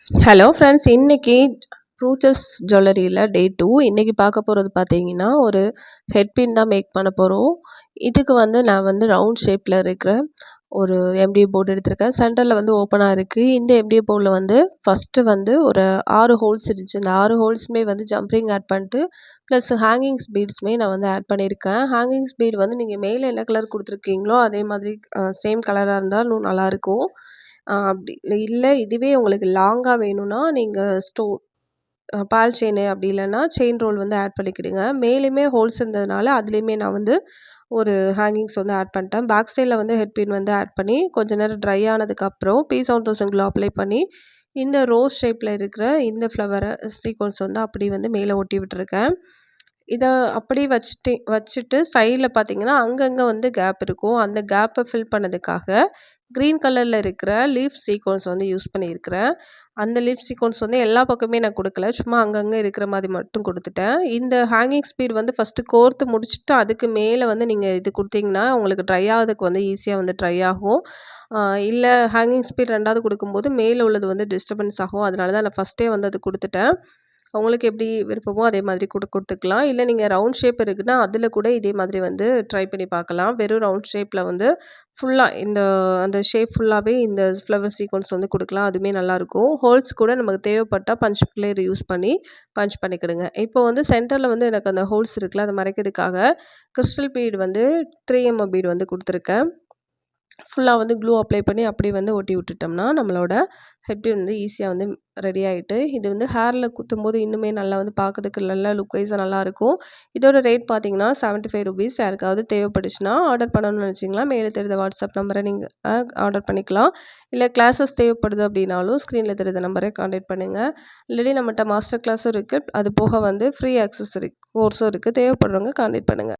Hello friends, இன்னைக்கு ஃப்ரூச்சர்ஸ் ஜுவல்லரியில் டே 2. இன்றைக்கி பார்க்க போகிறது பார்த்தீங்கன்னா, ஒரு ஹெட் பின் தான் மேக் பண்ண போகிறோம். இதுக்கு வந்து நான் வந்து ரவுண்ட் ஷேப்பில் இருக்கிற ஒரு எம்டிஎஃப் போர்டு எடுத்திருக்கேன். சென்டரில் வந்து ஓப்பனாக இருக்குது. இந்த எம்டிஎஃப் போர்டில் வந்து ஃபஸ்ட்டு வந்து ஒரு 6 ஹோல்ஸ் இருந்துச்சு. இந்த 6 ஹோல்ஸுமே வந்து ஜம்ப்ரிங் ஆட் பண்ணிட்டு ப்ளஸ் ஹேங்கிங்ஸ் பீட்ஸுமே நான் வந்து ஆட் பண்ணியிருக்கேன். ஹேங்கிங்ஸ் பீட் வந்து நீங்கள் மேலே என்ன கலர் கொடுத்துருக்கீங்களோ அதே மாதிரி சேம் கலராக இருந்தால் இன்னும் நல்லாயிருக்கும். அப்படி இல்லை இதுவே உங்களுக்கு லாங்காக வேணும்னா நீங்கள் பால் செயினு அப்படி இல்லைன்னா செயின் ரோல் வந்து ஆட் பண்ணிக்கிடுங்க. மேலேயுமே ஹோல்ஸ் இருந்ததுனால அதுலேயுமே நான் வந்து ஒரு ஹேங்கிங்ஸ் வந்து ஆட் பண்ணிட்டேன். பேக் சைடில் வந்து ஹெட் பின் வந்து ஆட் பண்ணி கொஞ்ச நேரம் ட்ரை ஆனதுக்கப்புறம் P7000 க்ளூ அப்ளை பண்ணி இந்த ரோஸ் ஷேப்பில் இருக்கிற இந்த ஃப்ளவரை சீக்வன்ஸ் வந்து அப்படி வந்து மேலே ஒட்டி விட்டுருக்கேன். இதை அப்படி வச்சுட்டு சைடில் பார்த்தீங்கன்னா அங்கங்கே வந்து கேப் இருக்கும். அந்த கேப்பை ஃபில் பண்ணதுக்காக க்ரீன் கலரில் இருக்கிற லீஃப் சீக்வன்ஸ் வந்து யூஸ் பண்ணியிருக்கிறேன். அந்த லீஃப் சீக்வன்ஸ் வந்து எல்லா பக்கமே நான் கொடுக்கல, சும்மா அங்கங்கே இருக்கிற மாதிரி மட்டும் கொடுத்துட்டேன். இந்த ஹேங்கிங் ஸ்பீட் வந்து ஃபஸ்ட்டு கோர்த்து முடிச்சுட்டு அதுக்கு மேலே வந்து நீங்கள் இது கொடுத்தீங்கன்னா உங்களுக்கு ட்ரை ஆகிறதுக்கு வந்து ஈஸியாக வந்து ட்ரை ஆகும். இல்லை ஹேங்கிங் ஸ்பீட் 2வது கொடுக்கும்போது மேலே உள்ளது வந்து டிஸ்டர்பன்ஸ் ஆகும். அதனால தான் நான் ஃபஸ்ட்டே வந்து அது கொடுத்துட்டேன். உங்களுக்கு எப்படி விருப்பமோ அதே மாதிரி கொடுத்துக்கலாம். இல்லை நீங்கள் ரவுண்ட் ஷேப் இருக்குன்னா அதில் கூட இதே மாதிரி வந்து ட்ரை பண்ணி பார்க்கலாம். வெறும் ரவுண்ட் ஷேப்பில் வந்து ஃபுல்லாக அந்த ஷேப் ஃபுல்லாகவே இந்த ஃப்ளவர் சீக்வன்ஸ் வந்து கொடுக்கலாம். அதுவுமே நல்லாயிருக்கும். ஹோல்ஸ் கூட நமக்கு தேவைப்பட்டால் பஞ்ச் பிளேயர் யூஸ் பண்ணி பஞ்ச் பண்ணிக்கிடுங்க. இப்போ வந்து சென்டரில் வந்து எனக்கு அந்த ஹோல்ஸ் இருக்குல்ல, அதை மறைக்கிறதுக்காக கிறிஸ்டல் பீட் வந்து 3mm பீட் வந்து கொடுத்துருக்கேன். ஃபுல்லாக வந்து க்ளூ அப்ளை பண்ணி அப்படியே வந்து ஒட்டி விட்டுட்டோம்னா நம்மளோட ஹெட்பின் வந்து ஈஸியாக வந்து ரெடி ஆகிட்டு, இது வந்து ஹேரில் குத்தும்போது இன்னுமே நல்லா வந்து பார்க்கறதுக்கு நல்லா லுக் வைஸாக நல்லாயிருக்கும். இதோட ரேட் பார்த்தீங்கன்னா 75 ருபீஸ். யாருக்காவது தேவைப்பட்டுச்சுன்னா ஆர்டர் பண்ணணும்னு நினச்சிங்களா மேலே தெரிந்த வாட்ஸ்அப் நம்பரை நீங்கள் ஆர்டர் பண்ணிக்கலாம். இல்லை கிளாஸஸ் தேவைப்படுது அப்படின்னாலும் ஸ்க்ரீனில் தெரிந்த நம்பரை கான்டாக்ட் பண்ணுங்கள். இல்லாட்டி நம்மகிட்ட மாஸ்டர் கிளாஸும் இருக்குது. அது போக வந்து ஃப்ரீ ஆக்சஸரி கோர்ஸும் இருக்குது. தேவைப்படுறவங்க கான்டாக்ட் பண்ணுங்கள்.